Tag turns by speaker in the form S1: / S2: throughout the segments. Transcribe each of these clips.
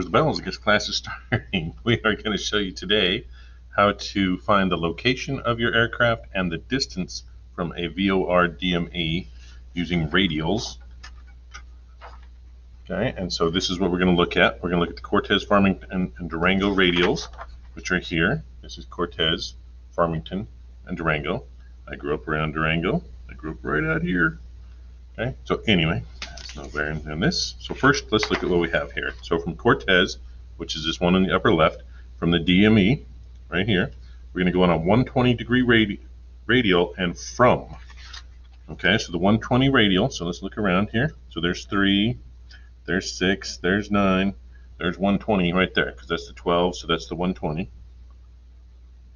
S1: where's the bells? I guess class is starting. We are going to show you today how to find the location of your aircraft and the distance from a VOR-DME using radials. Okay, and so this is what we're going to look at. We're going to look at the Cortez, Farmington, and Durango radials, which are here. This is Cortez, Farmington, and Durango. I grew up around Durango. I grew up right out here. Okay, so anyway, there's no bearing on this. So first, let's look at what we have here. So from Cortez, which is this one in the upper left, from the DME, right here, we're going to go on a 120-degree radial and from. Okay, so the 120 radial, so let's look around here. So there's 3, there's 6, there's 9, there's 120 right there, because that's the 12, so that's the 120.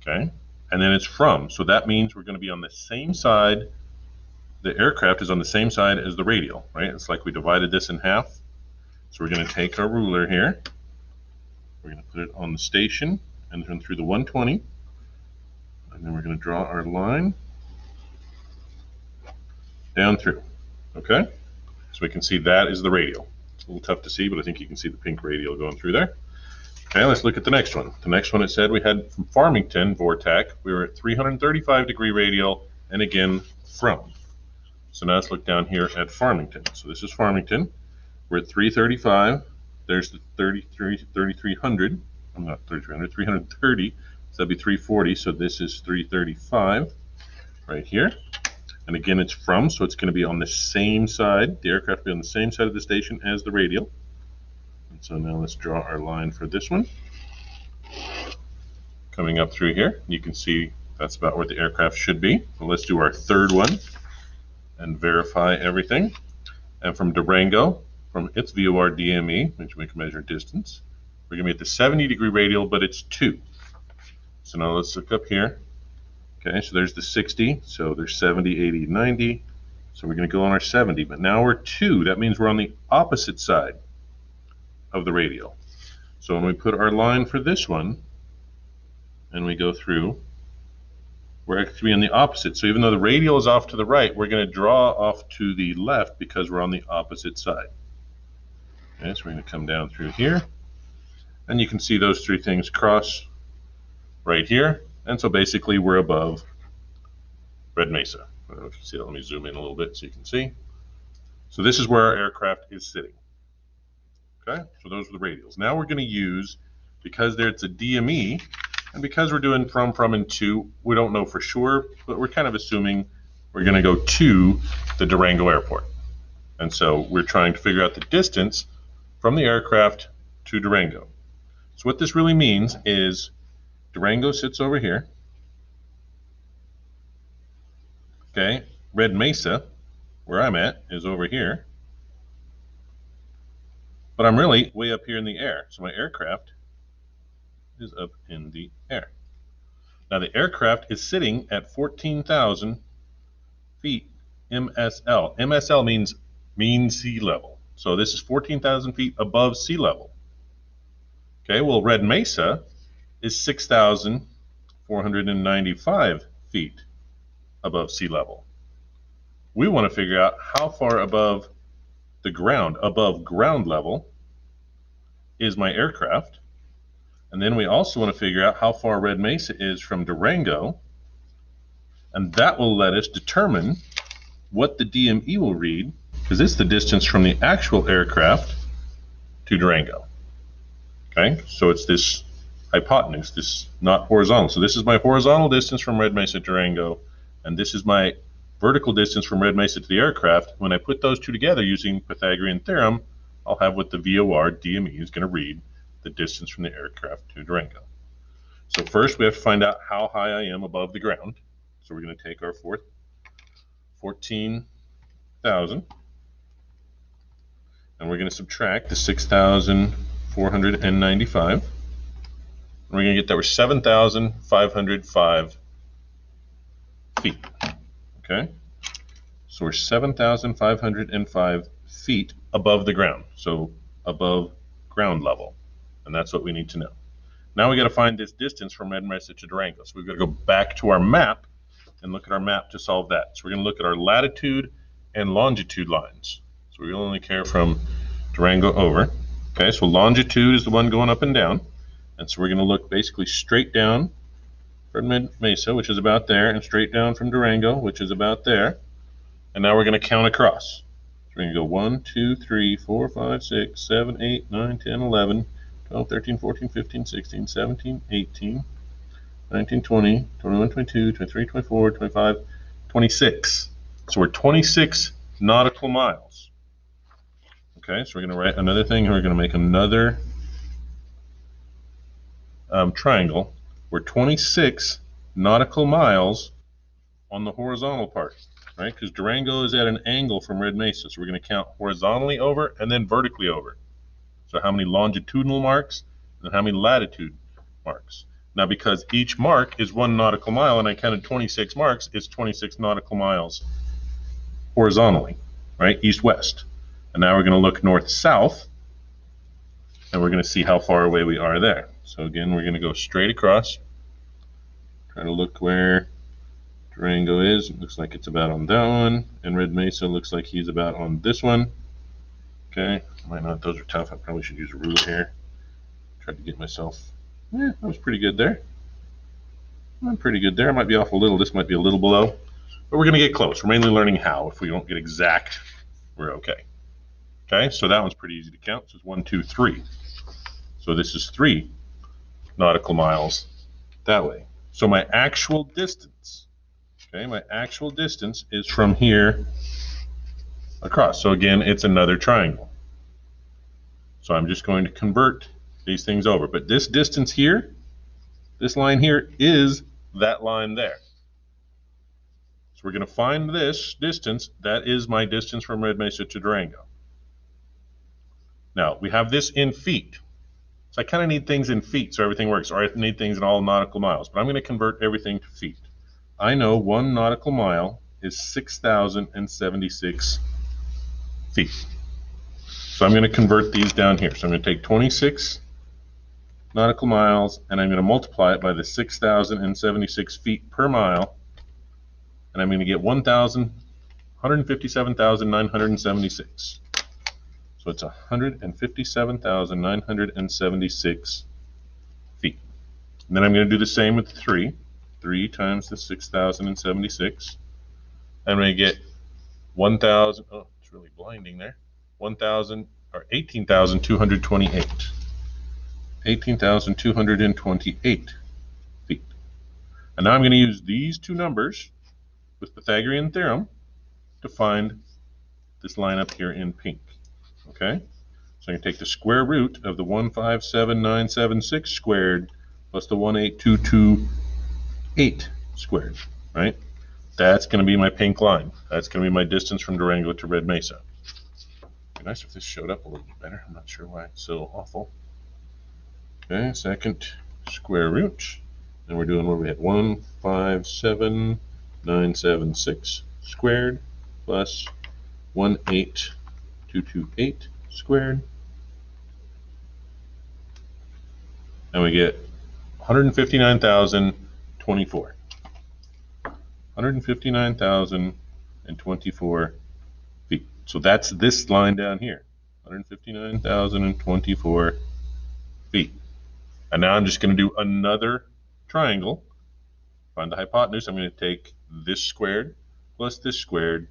S1: Okay, and then it's from, so that means we're going to be on the same side. The aircraft is on the same side as the radial, right? It's like we divided this in half. So we're going to take our ruler here. We're going to put it on the station and then through the 120. And then we're going to draw our line down through. Okay? So we can see that is the radial. It's a little tough to see, but I think you can see the pink radial going through there. Okay, let's look at the next one. The next one, it said we had from Farmington, VOR-TAC, we were at 335-degree radial, and again, from. So now let's look down here at Farmington. So this is Farmington. We're at 335. There's the 3,300. I'm not 3,300, 330. So that'd be 340. So this is 335 right here. And again, it's from, so it's going to be on the same side. The aircraft will be on the same side of the station as the radial. And so now let's draw our line for this one. Coming up through here, you can see that's about where the aircraft should be. So let's do our third one and verify everything. And from Durango, from its VOR-DME, which we can measure distance, we're going to be at the 70-degree radial, but it's 2. So now let's look up here. Okay, so there's the 60, so there's 70, 80, 90. So we're going to go on our 70, but now we're 2. That means we're on the opposite side of the radial. So when we put our line for this one, and we go through, we're actually on the opposite. So even though the radial is off to the right, we're going to draw off to the left because we're on the opposite side. Okay, so we're going to come down through here. And you can see those 3 things cross right here. And so basically we're above Red Mesa. I don't know if you see that. Let me zoom in a little bit so you can see. So this is where our aircraft is sitting. Okay, so those are the radials. Now we're going to use, because it's a DME, and because we're doing from, and to, we don't know for sure, but we're kind of assuming we're going to go to the Durango airport. And so we're trying to figure out the distance from the aircraft to Durango. So what this really means is Durango sits over here. Okay, Red Mesa, where I'm at, is over here. But I'm really way up here in the air. So my aircraft is up in the air. Now the aircraft is sitting at 14,000 feet MSL. MSL means mean sea level. So this is 14,000 feet above sea level. Okay, well Red Mesa is 6,495 feet above sea level. We want to figure out how far above the ground, above ground level, is my aircraft. And then we also want to figure out how far Red Mesa is from Durango, and that will let us determine what the DME will read, because it's the distance from the actual aircraft to Durango. Okay, so it's this hypotenuse, this not horizontal. So this is my horizontal distance from Red Mesa to Durango, and this is my vertical distance from Red Mesa to the aircraft. When I put those two together using Pythagorean theorem, I'll have what the VOR-DME is going to read, the distance from the aircraft to Durango. So first we have to find out how high I am above the ground. So we're going to take our 14,000 and we're going to subtract the 6,495. And we're going to get that we're 7,505 feet. Okay? So we're 7,505 feet above the ground. So above ground level. And that's what we need to know. Now we got to find this distance from Red Mesa to Durango. So we've got to go back to our map and look at our map to solve that. So we're going to look at our latitude and longitude lines. So we only care from Durango over. Okay, so longitude is the one going up and down. And so we're going to look basically straight down from Mesa, which is about there, and straight down from Durango, which is about there. And now we're going to count across. So we're going to go 1, 2, 3, 4, 5, 6, 7, 8, 9, 10, 11, 12, 13, 14, 15, 16, 17, 18, 19, 20, 21, 22, 23, 24, 25, 26. So we're 26 nautical miles. Okay, so we're going to write another thing, and we're going to make another triangle. We're 26 nautical miles on the horizontal part, right? Because Durango is at an angle from Red Mesa, so we're going to count horizontally over and then vertically over. So how many longitudinal marks and how many latitude marks. Now, because each mark is 1 nautical mile, and I counted 26 marks, it's 26 nautical miles horizontally, right? East-west. And now we're going to look north-south, and we're going to see how far away we are there. So again, we're going to go straight across, try to look where Durango is. It looks like it's about on that one, and Red Mesa looks like he's about on this one. Okay, might not, those are tough. I probably should use a ruler here. Tried to get myself, that was pretty good there. I'm pretty good there. I might be off a little. This might be a little below, but we're going to get close. We're mainly learning how. If we don't get exact, we're okay. Okay, so that one's pretty easy to count. So it's 1, 2, 3. So this is 3 nautical miles that way. So my actual distance, okay, my actual distance is from here across. So again, it's another triangle. So I'm just going to convert these things over. But this distance here, this line here, is that line there. So we're going to find this distance. That is my distance from Red Mesa to Durango. Now, we have this in feet. So I kind of need things in feet so everything works, or I need things in all nautical miles. But I'm going to convert everything to feet. I know 1 nautical mile is 6,076 feet. So I'm going to convert these down here. So I'm going to take 26 nautical miles, and I'm going to multiply it by the 6,076 feet per mile, and I'm going to get 157,976. So it's 157,976 feet. And then I'm going to do the same with 3. 3 times the 6,076. I'm going to get 1,000. Oh, it's really blinding there. 1,000 or 18,228. 18,228 feet. And now I'm going to use these two numbers with Pythagorean theorem to find this line up here in pink. Okay? So I'm going to take the square root of the 157,976 squared plus the 18,228 squared, right? That's going to be my pink line. That's going to be my distance from Durango to Red Mesa. It'd be nice if this showed up a little bit better. I'm not sure why it's so awful. Okay, second square root. And we're doing what we had, 157,976 squared plus 18,228 squared. And we get 159,024. 159,024 feet. So that's this line down here. 159,024 feet. And now I'm just going to do another triangle. Find the hypotenuse. I'm going to take this squared plus this squared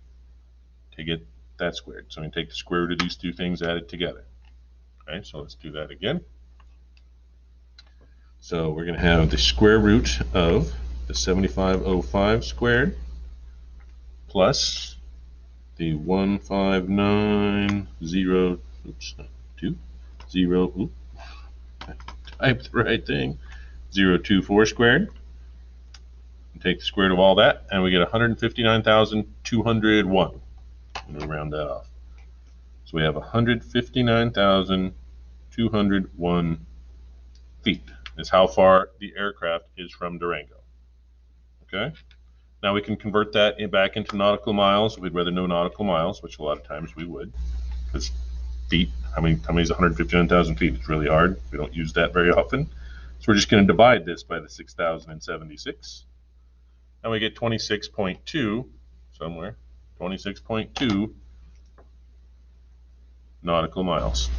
S1: to get that squared. So I'm going to take the square root of these two things added together. Okay, so let's do that again. So we're going to have the square root of the 7505 squared plus the 159,020, type the right thing, 024 squared. Take the square root of all that, and we get 159,201. And we round that off. So we have 159,201 feet is how far the aircraft is from Durango. Okay? Now we can convert that back into nautical miles. We'd rather know nautical miles, which a lot of times we would, because feet, how many is 159,000 feet? It's really hard. We don't use that very often. So we're just going to divide this by the 6,076. And we get 26.2 somewhere, 26.2 nautical miles.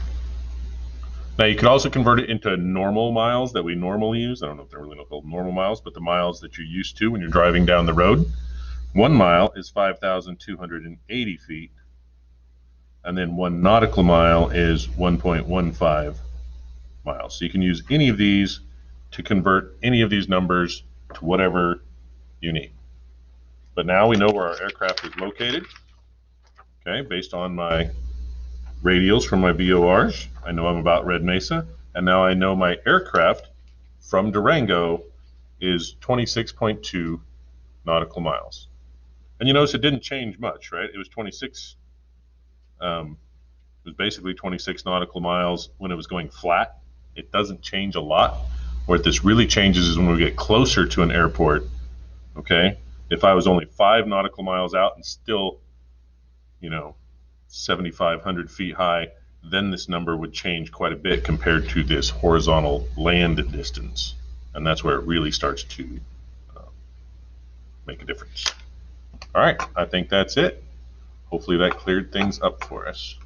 S1: Now you could also convert it into normal miles that we normally use. I don't know if they're really called normal miles, but the miles that you're used to when you're driving down the road. 1 mile is 5,280 feet, and then 1 nautical mile is 1.15 miles. So you can use any of these to convert any of these numbers to whatever you need. But now we know where our aircraft is located, okay, based on my radials from my VORs. I know I'm about Red Mesa, and now I know my aircraft from Durango is 26.2 nautical miles. And you notice it didn't change much, right? It was 26. It was basically 26 nautical miles when it was going flat. It doesn't change a lot. Where this really changes is when we get closer to an airport. Okay, if I was only 5 nautical miles out and still, 7,500 feet high, then this number would change quite a bit compared to this horizontal land distance. And that's where it really starts to make a difference. All right, I think that's it. Hopefully that cleared things up for us.